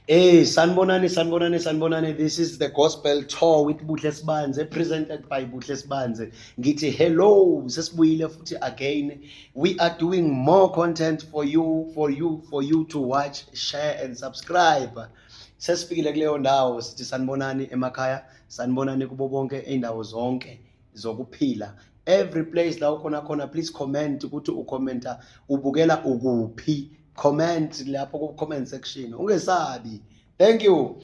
Hey, sanibonani. This is the gospel tour with Buhle Sibanze, presented by Buhle Sibanze. Ngithi hello, sesibuyile futhi again. We are doing more content for you to watch, share and subscribe. Sesifikile kuleyo ndawo sithi sanibonani emakhaya, sanibonani kubo bonke eindawo zonke zokuphila. Every place la ukhona khona, please comment ukuthi ukhomenta ubukela ukuphi. Comment lapho ku comment section. Ungesabi. Thank you.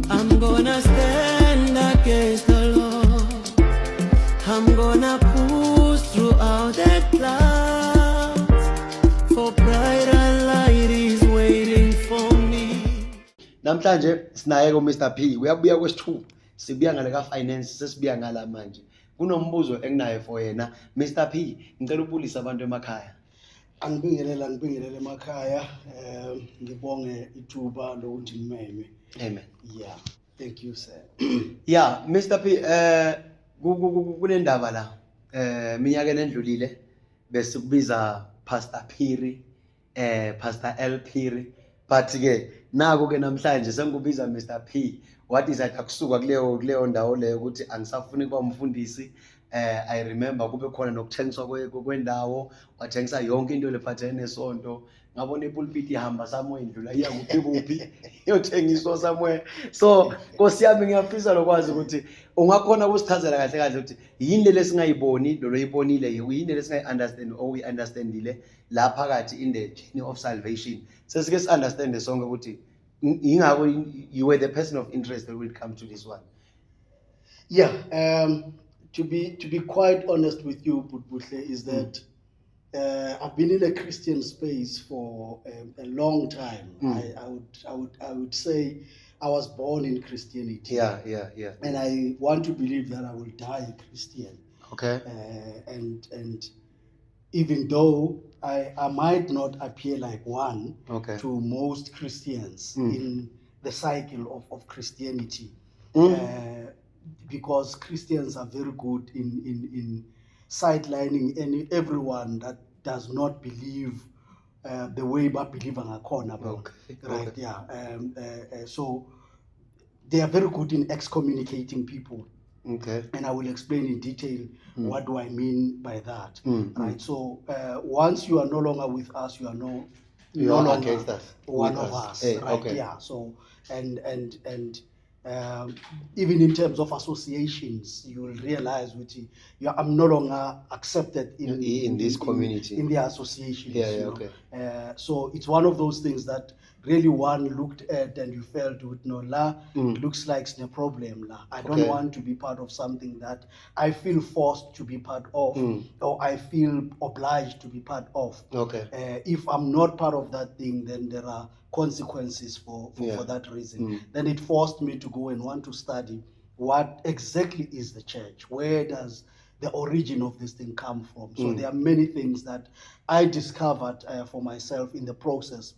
I'm gonna stand against the Lord. I'm gonna push throughout the clouds. For brighter light is waiting for me. Namhlanje sinaye ko Mr P. Uyabuya kwesithupa. Sibuya ngale ka finance, sesibuya ngala manje. Kunombuzo enginayo for yena. Mr P, ngicela ubulisa abantu emakhaya. Ngibingelele emakhaya ngibonge ithuba lokuthi ngimeme. Amen. Yeah, thank you sir. Yeah, Mr P, kunendaba la. Minyaka endlulile bese kubiza Pastor Phiri, Pastor L Phiri, but ke naku ke namhlanje sengikubiza Mr P. What is akusuka kuleyo ndawo leyo ukuthi angisafuni kuba umfundisi. I remember kube khona nokuthengiswa kwendawo, wathengisa yonke into lephathene nesonto. Ngabona ipulpit ihamba somewhere indlula iya kuphi iyothengiswa somewhere. So Nkosi yami ngiyafisa lokwazi ukuthi ungakhona ukusichazela kahle kahle ukuthi yini lesingayiboni lo loyibonile, yini lesingayi-understand or we-understandile la phakathi in the journey of salvation. Sesike si-understand sonke ukuthi yingakho you were the person of interest when it comes to this one. Yeah, to be quite honest with you, Buhle, is that I've been in a Christian space for a long time. I would say I was born in Christianity. Yeah. And I want to believe that I will die a Christian. Okay. And even though I might not appear like one to most Christians in the cycle of Christianity, because Christians are very good in sidelining everyone that does not believe the way we believe in corner. Right? Okay. Yeah. So they are very good in excommunicating people. Okay. And I will explain in detail what do I mean by that. Right. So once you are no longer with us, you are no longer against us. One of us. Hey, right. Okay. Yeah. So and even in terms of associations, you will realize which I'm no longer accepted in this community, in the associations. Yeah. Okay. So it's one of those things that really one looked at and you felt with no looks like it's no problem la. I don't want to be part of something that I feel forced to be part of or I feel obliged to be part of. Okay. If I'm not part of that thing, then there are consequences for that reason. Then it forced me to go and want to study what exactly is the church. Where does the origin of this thing come from? So there are many things that I discovered for myself in the process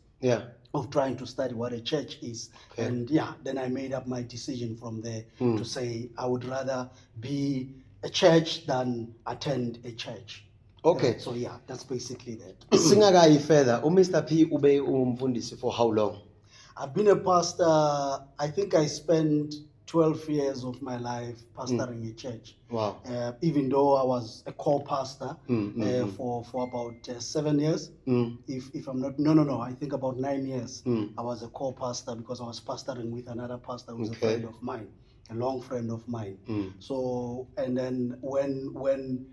of trying to study what a church is. And then I made up my decision from there to say I would rather be a church than attend a church. Okay. So that's basically that. Singakayi further, Mr P ube umfundisi for how long? I've been a pastor. I think I spent 12 years of my life pastoring a church. Wow. Even though I was a co-pastor for about 7 years. If I'm not, no, I think about 9 years. I was a co-pastor because I was pastoring with another pastor who's a friend of mine, a long friend of mine. So, and then when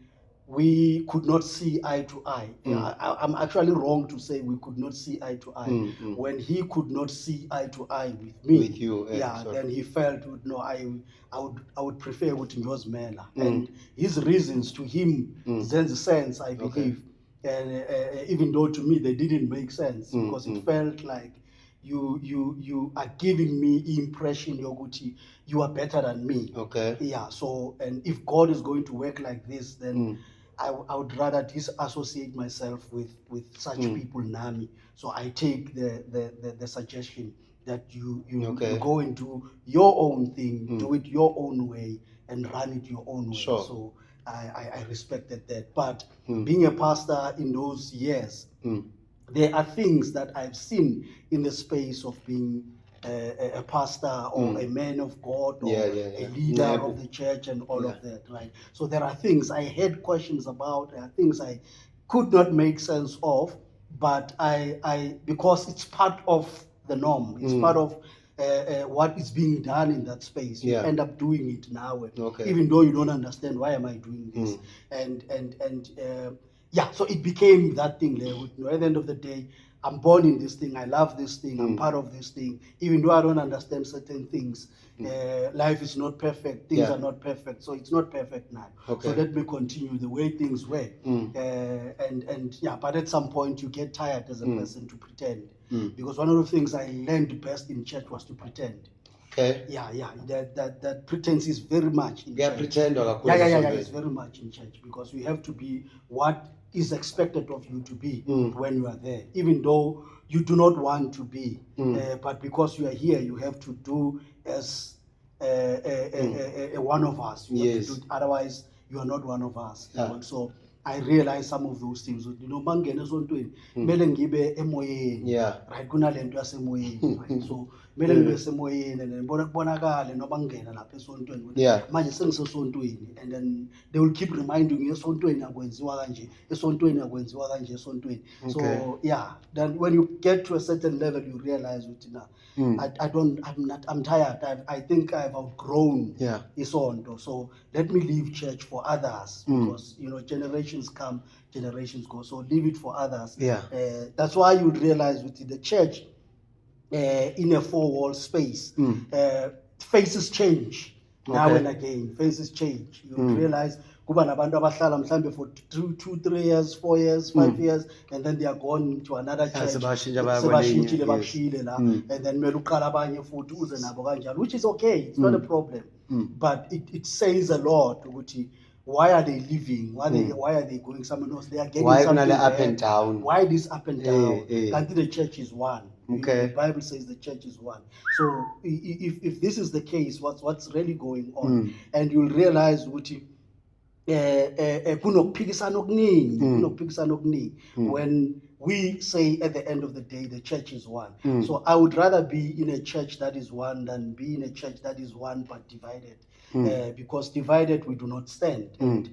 we could not see eye to eye. I'm actually wrong to say we could not see eye to eye. When he could not see eye to eye with me, with you, then he felt, no, I would prefer with Njos Mela. And his reasons to him sense sense, I believe. And even though to me they didn't make sense because it felt like you are giving me impression, Yoguti, you are better than me. Okay. Yeah. So, and if God is going to work like this, then I would rather disassociate myself with such people, Nami. So I take the suggestion that you go and do your own thing, do it your own way, and run it your own way. Sure. So I respected that. But being a pastor in those years, there are things that I've seen in the space of being a pastor or a man of God or a leader of the church and all of that, right? So there are things I had questions about, there are things I could not make sense of, but I because it's part of the norm, it's part of what is being done in that space. You end up doing it now, even though you don't understand why am I doing this, yeah. So it became that thing there. You know, at the end of the day, I'm born in this thing. I love this thing. I'm part of this thing, even though I don't understand certain things. Life is not perfect. Things are not perfect. So it's not perfect now. So let me continue the way things were. And yeah, but at some point you get tired as a person to pretend. Because one of the things I learned best in church was to pretend. Yeah. That pretense is very much in church. Pretend or it's very much in church, because you have to be what is expected of you to be when you are there, even though you do not want to be, but because you are here, you have to do as a one of us. You have to do it, otherwise you are not one of us. So I realized some of those things. You know, mangene esontweni kumele ngibe emoyeni, right? Kunalento yasemoyeni, right? So kumele ngibe semoyeni and bonakale noma ngena lapha esontweni. Manje sengisesontweni, and then they will keep reminding you esontweni akwenziwa kanje, esontweni akwenziwa kanje, esontweni. So yeah, then when you get to a certain level, you realize that now I'm tired. I think I've outgrown isonto. So let me leave church for others, because you know, generations come, generations go. So leave it for others. That's why you realize with the church in a four-wall space, faces change now and again. Faces change. You realize kuba nabantu abahlala mhlambe for 2, 3 years, 4 years, 5 years, and then they are gone to another church. Sebashintshile bashile la, and then mele uqala abanye futhi uze nabo kanjalo, which is okay. It's not a problem. But it says a lot ukuthi why are they leaving? Why are they going somewhere else? They are getting something up and down. Why this up and down? Until the church is one. You know, the Bible says the church is one. So if this is the case, what's really going on? And you'll realize ukuthi kunokuphikisana okuningi when we say at the end of the day the church is one. So I would rather be in a church that is one than be in a church that is one but divided. Because divided we do not stand. And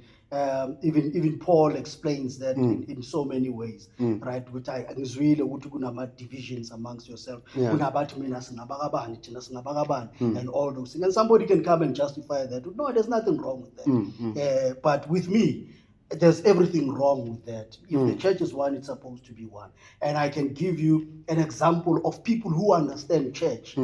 even Paul explains that in so many ways, right? Which I really would divisions amongst yourself, and all those things. And somebody can come and justify that. No, there's nothing wrong with that. But with me, there's everything wrong with that. If the church is one, it's supposed to be one. And I can give you an example of people who understand church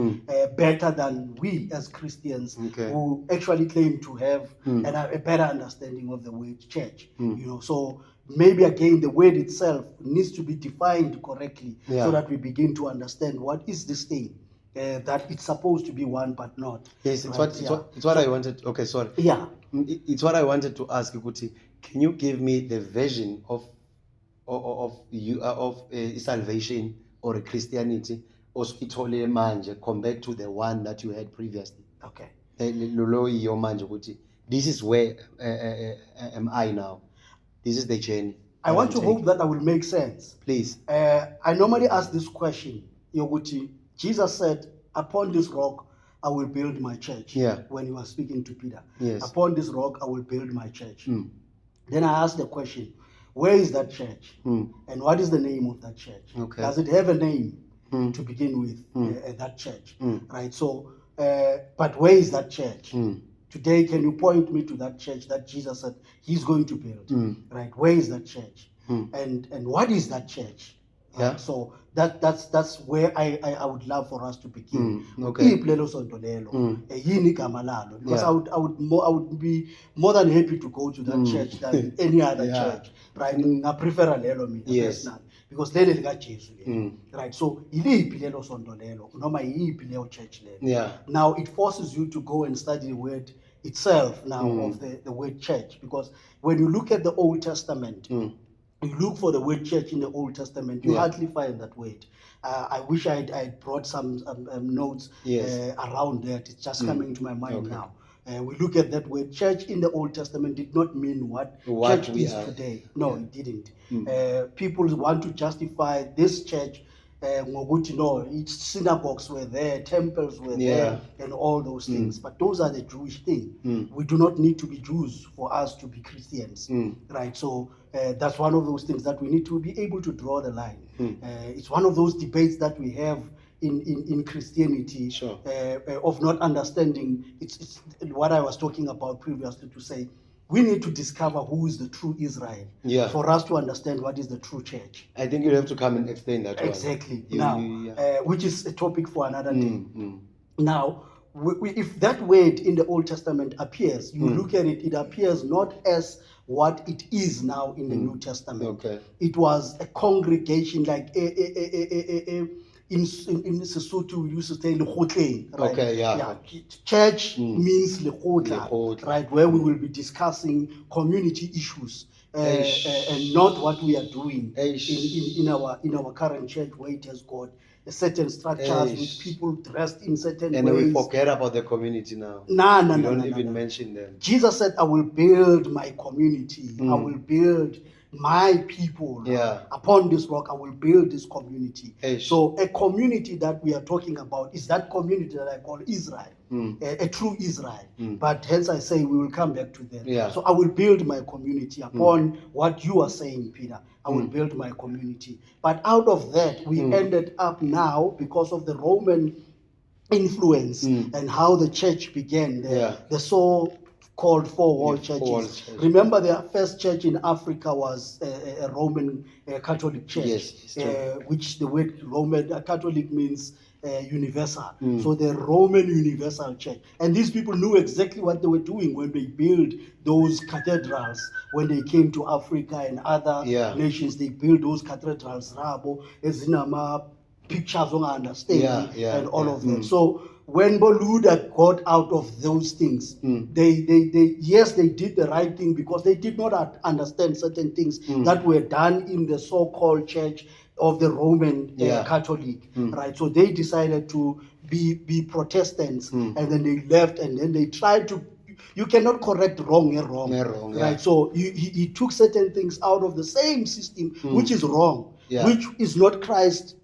better than we as Christians, who actually claim to have a better understanding of the word church. You know, so maybe again the word itself needs to be defined correctly, so that we begin to understand what is this thing. That it's supposed to be one but not. Yes, it's what I wanted. Okay, sorry. Yeah. It's what I wanted to ask you, Kuti. Can you give me the version of salvation or Christianity osithole manje compared to the one that you had previously? Okay. This is where am I now? This is the journey. I want to hope that I will make sense. Please. I normally ask this question, Yoguti. Jesus said, upon this rock, I will build my church. When he was speaking to Peter. Upon this rock, I will build my church. Then I asked the question, where is that church? And what is the name of that church? Does it have a name to begin with, that church? Right. So, but where is that church? Today, can you point me to that church that Jesus said he's going to build? Right. Where is that church? And what is that church? So that's where I would love for us to begin. Because I would be more than happy to go to that church than any other church. Right? I prefer a personally. Because they got Jesus. Right. So church. Now it forces you to go and study the word itself now of the word church. Because when you look at the Old Testament, you look for the word church in the Old Testament, you hardly find that word. I wish I brought some notes around that. It's just coming to my mind now. We look at that word church in the Old Testament did not mean what What church we is are. today. No, Yeah. it didn't. Mm. People want to justify this church ngokuthi no, its synagogues were there, temples were Yeah. there, and all those things. But those are the Jewish thing. Mm. We do not need to be Jews for us to be Christians, Mm. right? So that's one of those things that we need to be able to draw the line. Mm. It's one of those debates that we have in Christianity, Sure. of not understanding. It's what I was talking about previously, to say we need to discover who is the true Israel, Yeah. for us to understand what is the true church. I think you have to come and explain that one. Exactly. You- Now, yeah. which is a topic for another day. Mm. Now, if that word in the Old Testament appears, you Mm. look at it, it appears not as what it is now in the New Testament. Okay. It was a congregation, like in Sesotho we used to say lekgotleng, right? Okay, yeah. Church Mm. means lekgotla, Lekgotla. right? Where we will be discussing community issues, Eish. and not what we are doing Eish. in our current church, where it has got a certain structures Eish. with people dressed in certain And then ways. we forget about the community now. No, We no, don't no, even no. mention them. Jesus said, I will build my community. I Mm. will build my people. Yeah. Upon this rock, I will build this community. Eish. So a community that we are talking about is that community that I call Israel, Mm. a true Israel. Mm. But hence I say we will come back to that. Yeah. So I will build my community upon what you are saying, Peter. I will build my community. But out of that, we ended up now, because of the Roman influence and how the church began, the so-called four-wall Yeah, churches. four-wall church. Remember, the first church in Africa was a Roman Catholic church, Yes, it's true. which the word Roman Catholic means universal. So the Roman Universal Church. And these people knew exactly what they were doing when they built those cathedrals. When they came to Africa and other Yeah. nations, they built those cathedrals, Rabo, Ezinama, pictures on understand, Yeah, and all yeah. of that. So when Boluda got out of those things, they yes, they did the right thing, because they did not understand certain things that were done in the so-called church of the Roman Yeah. Catholic, right? So they decided to be Protestants, and then they left, and then they tried to. You cannot correct wrong and wrong, Yeah, wrong, right? yeah. So he took certain things out of the same system, which is wrong, Yeah. which is not Christ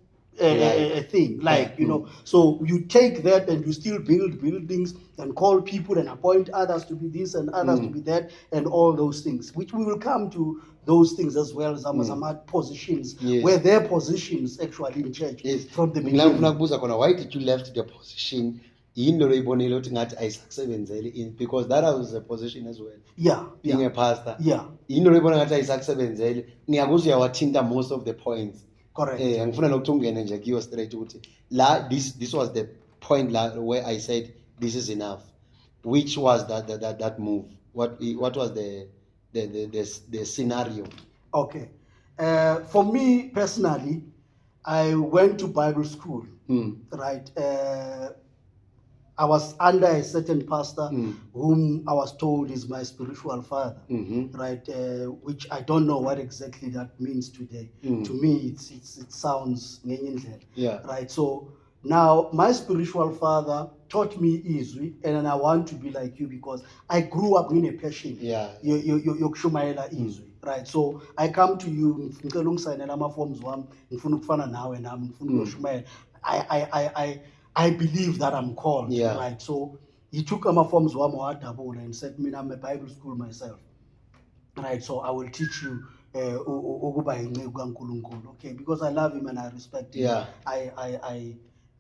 a thing, like, you know. So you take that and you still build buildings and call people and appoint others to be this and others to be that, and all those things, which we will come to those things as well as some positions, Yes. where their positions actually in church Yes. from the Mina beginning. ngifuna ukubuza khona, why did you left the position? Yinto loyibonile ukuthi ngathi ayisakusebenzeli in, because that was a position as well. Yeah, Being yeah, a pastor. yeah, Yinto loyibona ngathi ayisakusebenzeli. Ngiyakuza uyawathinta most of the points. correct. Ngifuna nokuthi ungene nje kiyo straight ukuthi la this was the point la where I said this is enough. Which was that move? What was the scenario? Okay. For me personally, I went to Bible school, right? I was under a certain pastor whom I was told is my spiritual father, right? Which I don't know what exactly that means today. To me, it sounds ngenye indlela. Yeah. Right. So now my spiritual father taught me Izwi, and then I want to be like you, because I grew up in a passion. Yeah. Yokushumayela Izwi. Right. So I come to you, ngicela ungisayinela ama-forms wami, ngifuna ukufana nawe nami, ngifuna ukuyoshumayela. I believe that I'm called. Yeah. Right. So he took ama-forms wami wadabula and said, "Mina, I'm a Bible school myself. Right. So I will teach you ukuba yinceku kaNkulunkulu." Okay, because I love him and I respect him. Yeah.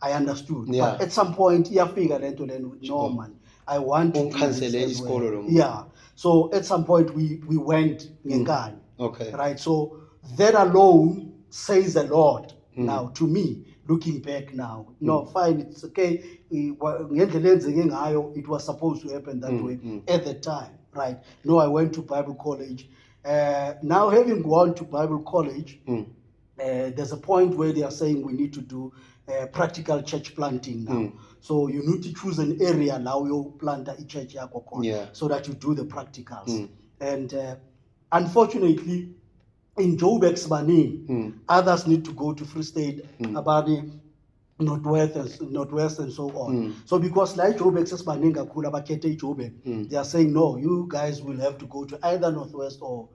I understood. Yeah. But at some point, iyafika lento lena, no man, I want to do this Ungicancele as well. isikolo lo muntu. Yeah. So at some point we went ngenkani. Okay. Right. So that alone says a lot now to me, looking back now. No, fine, it's okay. Ngendlela enzeke ngayo, it was supposed to happen that way at the time. Right. No, I went to Bible college. Now, having gone to Bible college, there's a point where they are saying we need to do practical church planting now. So you need to choose an area now you plant a church yakho khona, Yeah. so that you do the practicals. And unfortunately, in Joburg, others need to go to Free State, Abani, Northwest and so on. So because like Joburg sesibaningi kakhulu abakhethe Joburg, they are saying no, you guys will have to go to either Northwest or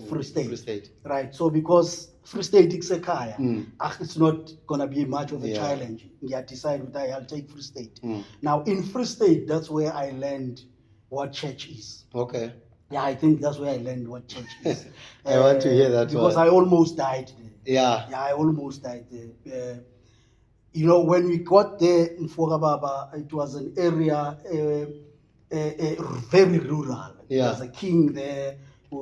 Free State. Free State. Right. So because Free State iksekhaya, it's not gonna be much of a challenge. Yeah, decide that I'll take Free State. Now in Free State, that's where I learned what church is. Okay. Yeah, I think that's where I learned what church is. I want to hear that because one. I almost died there. Yeah. Yeah, I almost died there. You know, when we got there in Fogababa, it was an area very rural. Yeah. There's a king there. Yeah.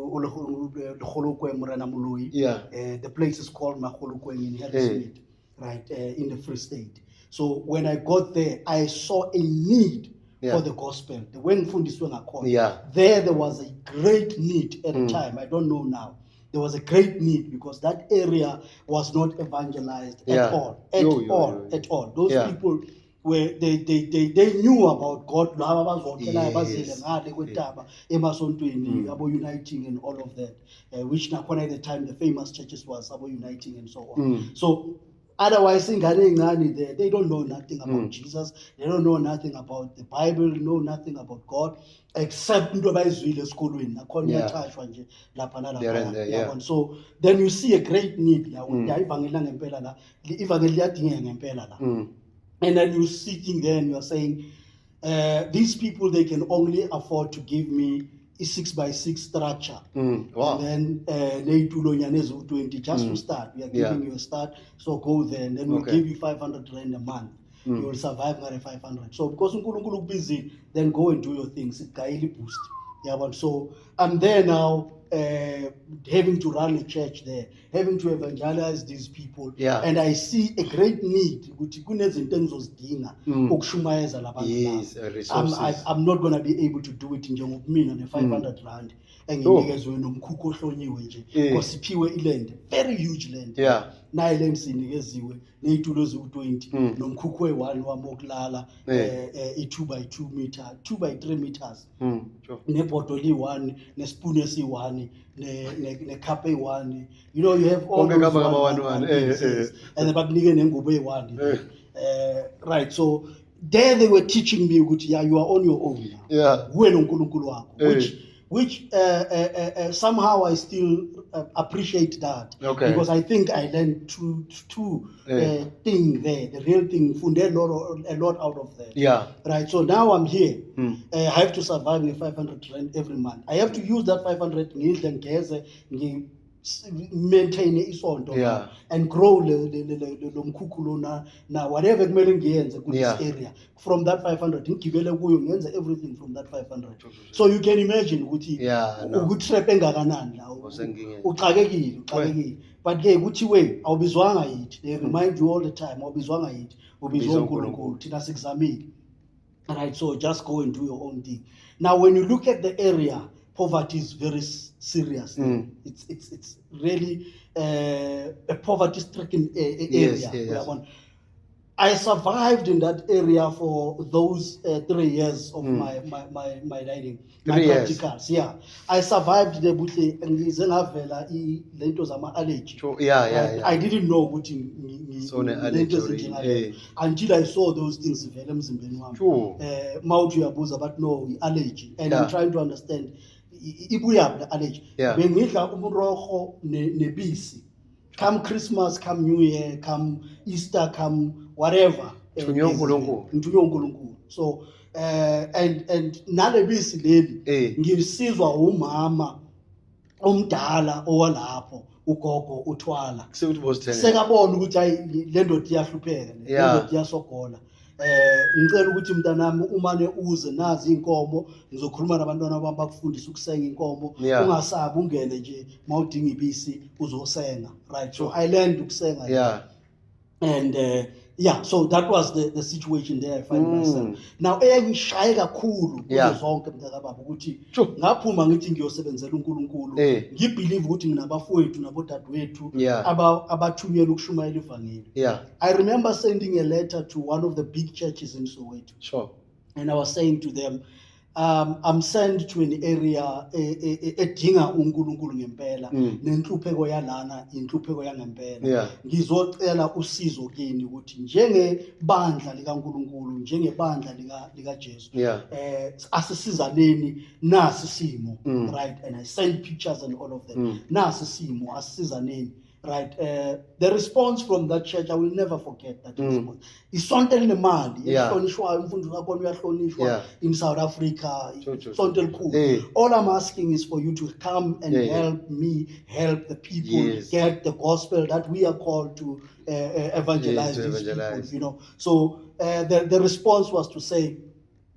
The place is called Makgolokweng in Harrismith, right, in the Free State. So when I got there, I saw a need for the gospel. The when Fundiswe Ngakho. There was a great need at the time. I don't know now. There was a great need because that area was not evangelized at all. At all. Those people were they knew about God, uniting and all of that, which at the time the famous churches was uniting and so on. So otherwise, they don't know nothing about Jesus. They don't know nothing about the Bible. Know nothing about God, except So then you see a great need. And then you're sitting there and you're saying, these people, they can only afford to give me a 6x6 structure. Wow. And then 20 just to start. We are giving you a start, so go there, and then we'll give you 500 rand a month. You will survive at 500. So because you're busy, then go and do your things. It's daily boost. Yeah, but so I'm there now, having to run a church there, having to evangelize these people, and I see a great need. Yes, resources. I'm not going to be able to do it in the 500 rand. Because very huge land. Land sinikeziwe neyitulo eziwu-20 nomkhukhu we-1 wamokulala 2 meter 2 by 3 meters nebhotolo iyi-1 nespoon esi-1 necup eyi-1. You know, you have all those and then bakunike nengubo eyi-1 right. So there they were teaching me ukuthi you are on your own now. Kuwe noNkulunkulu wakho, which somehow I still appreciate that, because I think I learned two things there. The real thing, funded a lot out of that. Right. So now I'm here. I have to survive with 500 rand every month. I have to use that 500 maintain isonto and grow lo mkhukhu na whatever kumele ngiyenze ku this area from that 500 ngigibele kuyo ngenze everything from that 500. So you can imagine ukuthi ukutrap engakanani la uxakekile but ke kuthi we awubizwanga yithi. They remind you all the time awubizwanga yithi, ubizwa uNkulunkulu thina sikuzamile. Right. So just go and do your own thing. Now when you look at the area, poverty is very serious. It's really a poverty-stricken area. I survived in that area for those 3 years of my riding, my practicals. I survived there, but allergy. I didn't know what until I saw those things. But no allergy, and I'm trying to understand. The allergy. Nebisi. Come Christmas, come New Year, come Easter, come whatever. So and nalebisi leli ngisizwa umama omdala owalapho ugogo uthwala sekabona ukuthi hayi le ndoda iyahlupheka, le ndoda iyasogola. Ngicela ukuthi mntanami umane uze nazi inkomo, ngizokhuluma nabantwana bami bakufundisa ukusenga inkomo, ungasabi ungene nje mawudinga ibisi uzosenga. Right. So I learned ukusenga. And so that was the situation there I find myself. Now engishaye kakhulu kuzo zonke mntakababa ukuthi ngaphuma ngithi ngiyosebenzela uNkulunkulu, ngibelieve ukuthi nginabafowethu nabodadewethu abathunyelwa ukushumayela ivangeli. I remember sending a letter to one of the big churches in Soweto. And I was saying to them, I'm sent to an area edinga uNkulunkulu ngempela nenhlupheko yalana inhlupheko yangempela Yeah. ngizocela usizo kini ukuthi njengebandla likaNkulunkulu njengebandla lika Jesu Yeah. asisizaneni nasi simo right, and I send pictures and all of that nasi simo asisizaneni right. The response from that church, I will never forget that response. Isonto elinemali ehlonishwayo umfundi kakhona uyahlonishwa in South Africa. Isonto elikhulu. All I'm asking is for you to come and help me help the people get the gospel that we are called to evangelize these people, you know. So the response was to say,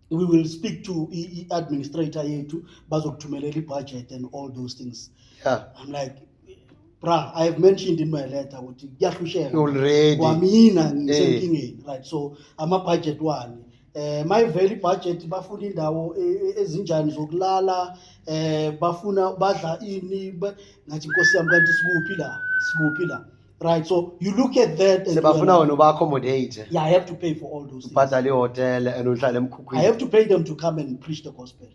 we will speak to administrator yethu bazokuthumelela ibudget and all those things. Yeah. I'm like, bra, I have mentioned in my letter ukuthi kuyahlusheka already kwamina ngisenkingeni, right? So ama budget wani my very budget bafuna indawo ezinjani zokulala, bafuna badla ini, ngathi inkosi yami kanti sikuphi la, right? So you look at that and sebafuna wena uba accommodate. Yeah, I have to pay for all those things. Ubhadala ihotel and uhlala emkhukhwini. I have to pay them to come and preach the gospel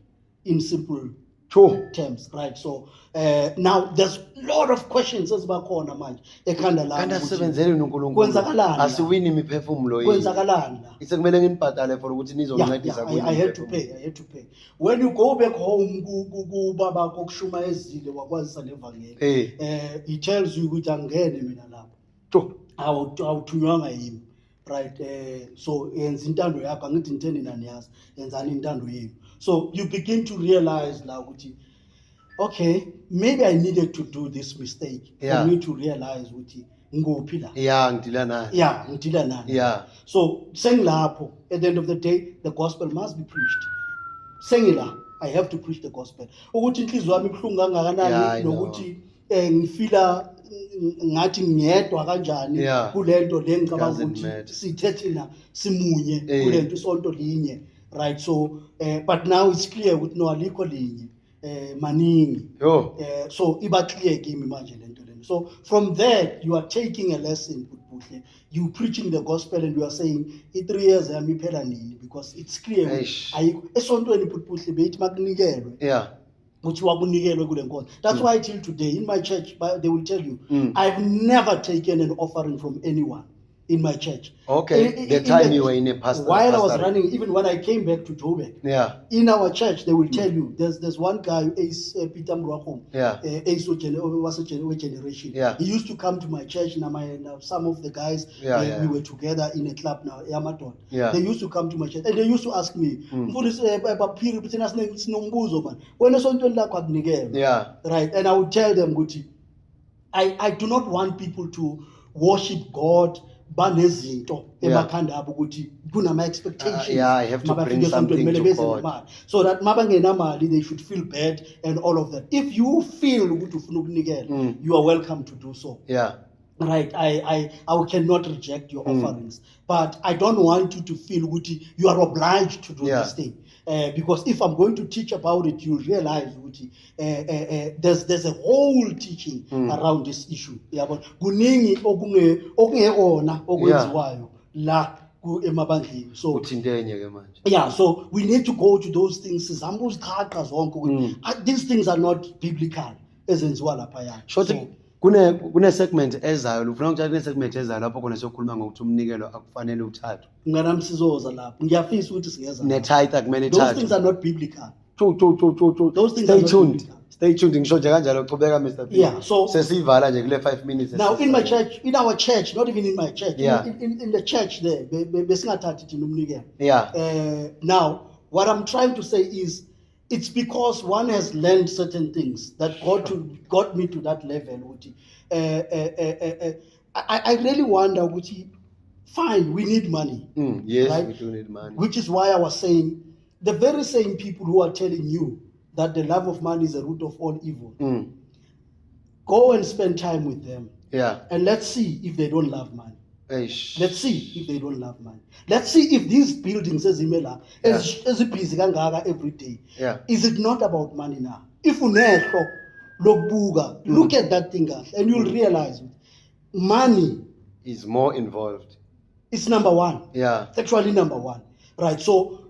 in simple terms, right? So now there's a lot of questions ezibakhona manje ekhanda lami Kanti asebenzele uNkulunkulu. Kwenzakalani? Asiwini imiphefumulo yini. Kwenzakalani? Isekumele nginibhadale for ukuthi nizoncedisa I had to pay. When you go back home kubaba kokushuma ezile wakwazisa levangeli, he tells you ukuthi angene mina lapho. Awuthunywanga yimi, right? So yenza intando yakho, angithi ngitheni naniyazi, yenzani intando yenu. So you begin to realize now, okay, maybe I needed to do this mistake for me to realize ukuthi ngophi la. Yeah, ngidila nani. Yeah. So sengilapho, at the end of the day, the gospel must be preached. Sengila, I have to preach the gospel. Ukuthi inhliziyo yami ibuhlungu kangakanani nokuthi ngifila ngathi ngiyedwa kanjani kulento le ngicabanga ukuthi sithethina simunye kulento isonto linye. Right, so but now it's clear with no aliko linye maningi. So iba clear kimi manje lento lento. So from there you are taking a lesson, you preaching the gospel and you are saying 3 years yami iphela nini, because it's clear ayikho esontweni Phuthuhle beyithi makunikelwe which wakunikelwe kule nkonzo. That's why till today in my church they will tell you I've never taken an offering from anyone in my church. Okay, the time you were in a pastor. While I was running, even when I came back to Joburg, in our church, they will tell you, there's one guy, Ace Peter Mruakom, Ace was a generation. He used to come to my church, and some of the guys, we were together in a club now, Yamaton. They used to come to my church, and they used to ask me, right? And I would tell them, I do not want people to worship God banezinto emakhanda abo ukuthi kunama expectations. I have to bring something to God. So that mabangenamali they should feel bad and all of that. If you feel ukuthi ufuna ukunikela, you are welcome to do so. Right, I cannot reject your offerings, but I don't want you to feel ukuthi you are obliged to do this thing. Because if I'm going to teach about it, you'll realize there's a whole teaching around this issue. Kuningi okungekona okwenziwayo la emabandleni. So so we need to go to those things. These things are not biblical ezenziwa lapha. Kune segment ezayo ufuna ukuthi kune segment ezayo lapho khona sokhuluma ngokuthi umnikelo akufanele uthathwe. Nganami sizoza lapho. Ngiyafisa ukuthi singeza. Ne-tithe akumele ithathwe. Those things are not biblical. Those things are not biblical. Stay tuned. Ngisho nje kanjalo qhubeka Mr. P. So sesivala nje kule 5 minutes. Now in my church, in our church, not even in my church, in the church there, besingathathi thina umnikelo. Now what I'm trying to say is it's because one has learned certain things that got me to that level. I really wonder, fine, we need money. Yes, right? we do need money. Which is why I was saying, the very same people who are telling you that the love of money is the root of all evil, go and spend time with them. And let's see if they don't love money. Let's see if they don't love money. Let's see if these buildings as busy every day. Is it not about money now? If look at that thing and you'll realize money is more involved. It's number one. It's actually number one. Right. So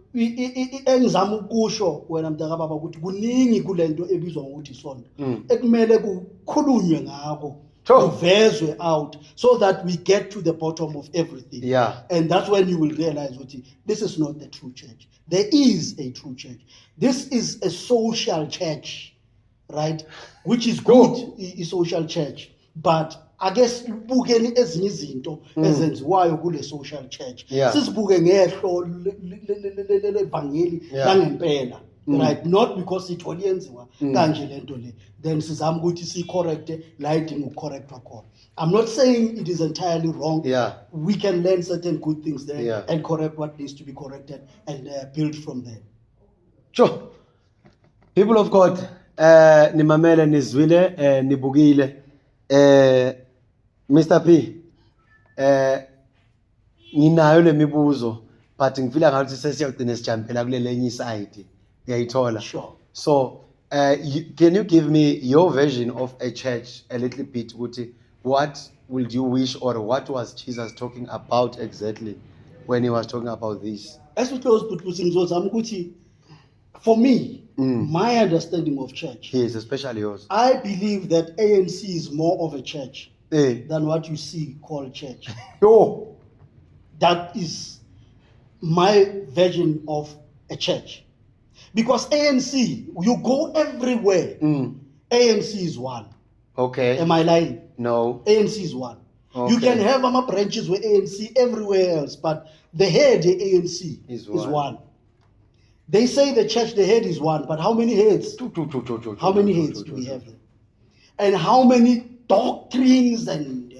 engizama ukusho wena mntaka baba ukuthi kuningi kulento ebizwa ngokuthi isonto ekumele kukhulunywe ngakho Sure. kuvezwe out so that we get to the bottom of everything. Yeah. And that's when you will realize ukuthi this is not the true church. There is a true church. This is a social church, right? Which is good, a social church. But I guess bukeni ezinye izinto ezenziwayo kule social church. Yeah. Sisibuke ngehlo levangeli langempela. Right, not because it yenziwa kanje lento le, then sizama ukuthi si correct la idinga ucorrectwa khona. I'm not saying it is entirely wrong. Yeah. We can learn certain good things there Yeah. and correct what needs to be corrected and build from there. Sure. People of God, nimamele nizwile, nibukile. Mr. P, nginayo le mibuzo, but ngifila ngathi sesiyagcina sijampela kule lenye side. Ngiyayithola. Sure. So, can you give me your version of a church a little bit? What would you wish, or what was Jesus talking about exactly when he was talking about this? As we close, for me, my understanding of church, Yes, especially yours. I believe that ANC is more of a church Hey. than what you see called church. Yo. That is my version of a church. Because ANC, you go everywhere, ANC is one. Okay. Am I lying? No. ANC is one. Okay. You can have branches with ANC everywhere else, but the head, the ANC, Is is one. one. They say the church, the head is one, but how many heads? How many heads do we have there? And how many doctrines and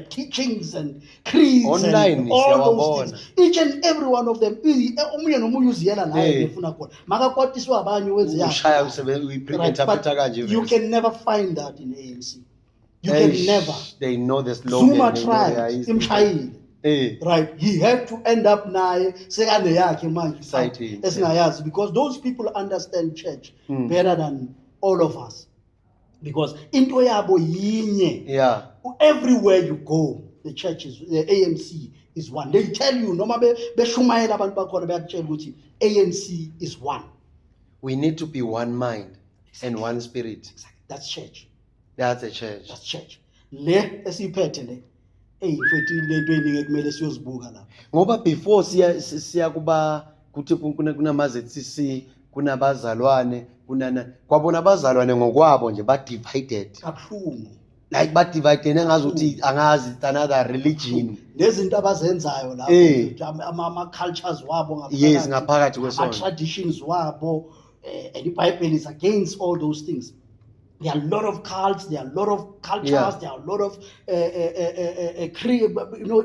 teachings and creeds Online, and all siyawabona. those things? Each and every one of them. Omunye nomunye uziyela naye Hey. efuna khona. Makakwatiswa abanye wenze Ushaya yakhe. we Right, interpret but kanje you verse. can never find that in ANC. You can never. They know the slogan. Zuma they know tried, their history. imshayile. Hey. Right, he had to end up naye sekane yakhe manje Exciting. esingayazi, because those people understand church better than all of us, because into yabo yinye. Yeah. Everywhere you go, the church is, the ANC is one. They tell you noma beshumayela abantu bakhona bayakutshela ukuthi ANC is one. We need to be one mind and one spirit. That's church. That's a church. That's church. Le esiphethe le mfethu lento eningi kumele siyozibuka lapha. Ngoba before siya kuba kuthi kunama ZCC, kunabazalwane, kwabona abazalwane ngokwabo nje ba divided. Kabuhlungu. Like ba divided engazuthi angazi it's another religion. Nezinto abazenzayo lapho ama cultures wabo ngaphakathi. Yes, ngaphakathi ama kwesonto. traditions wabo, and the Bible is against all those things. There are a lot of cults, there are a lot of cultures, Yeah. there are a lot of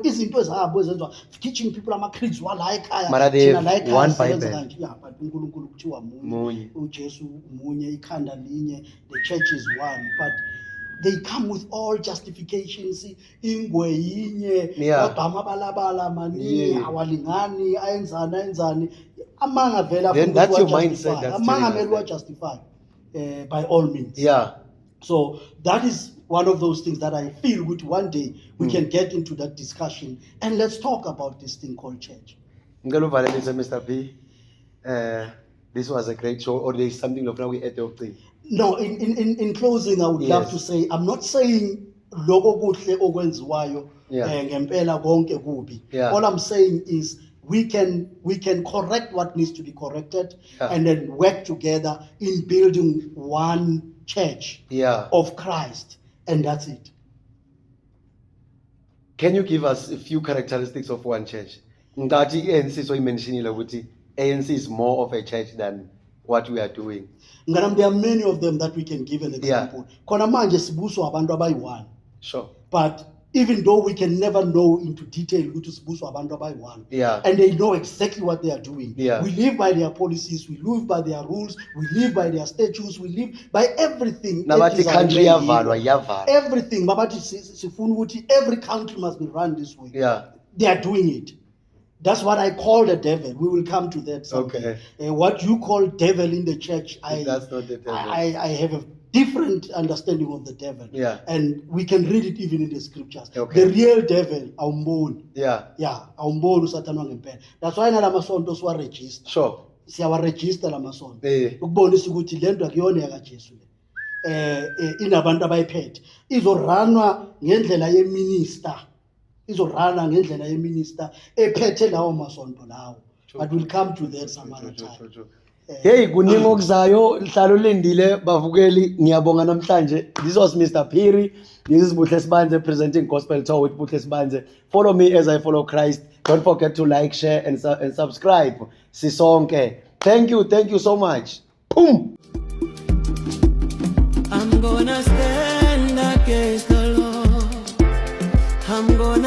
izinto zabo ezenziwa teaching people ama creeds wala ekhaya. Mara they thina have la ekhaya one sisebenza Bible. kanje. Yeah, but uNkulunkulu kuthiwa munye, Munye. uJesu munye, ikhanda linye, the church is one, but they come with all justifications. Ingwe yinye, Yeah. kodwa amabalabala amaningi, Yeah. awalingani, ayenzani. Amanga vela Then futhi that's your uwajustify. mindset that's Amanga telling us vele that. justify by all means. Yeah. So that is one of those things that I feel which one day we can get into that discussion and let's talk about this thing called church. Ngelo valelisa Mr. P. This was a great show, or there is something of now we at the thing. No, in closing, I would love Yes. to say, I'm not saying loko kuhle okwenziwayo Yeah. ngempela konke kubi. Yeah. All I'm saying is we can correct what needs to be corrected, Yeah. and then work together in building one church Yeah. of Christ, and that's it. Can you give us a few characteristics of one church? Ngati ANC so you mentioned ukuthi ANC is more of a church than what we are doing. Nganam, there are many of them that we can give an example. Khona manje sibuswa abantu abayi-1. Sure. But even though we can never know into detail ukuthi sibuswa abantu abayi-1, Yeah. and they know exactly what they are doing. Yeah. We live by their policies, we live by their rules, we live by their statutes, we live by everything. Nabathi country yavalwa, Everything. yavalwa. Everything. Babathi sifuna ukuthi every country must be run this way. Yeah. They are doing it. That's what I call the devil. We will come to that someday. Okay. What you call devil in the church, That's not the devil. I have a different understanding of the devil. Yeah. And we can read it even in the scriptures. Okay. The real devil, awumboni. Yeah. Yeah, awumboni usathana ngempela. That's why nalamasonto siwa register. Sure. Siyawa register lamasonto. Eh. Ukubonisa ukuthi lento akuyona yakaJesu le. Inabantu abayiphethe. Izoranwa ngendlela yeminister. Izorana ngendlela yeminister ephethe lawo masonto lawo. But we'll come to that some other time. Hey, kuningi okuzayo hlalo lindile bavukeli ngiyabonga namhlanje. This was Mr. Phiri. This is Buhle Sibanze presenting Gospel Tour with Buhle Sibanze. Follow me as I follow Christ. Don't forget to like, share and subscribe. Sisonke. Thank you so much. Boom. I'm gonna stand against the Lord. I'm gonna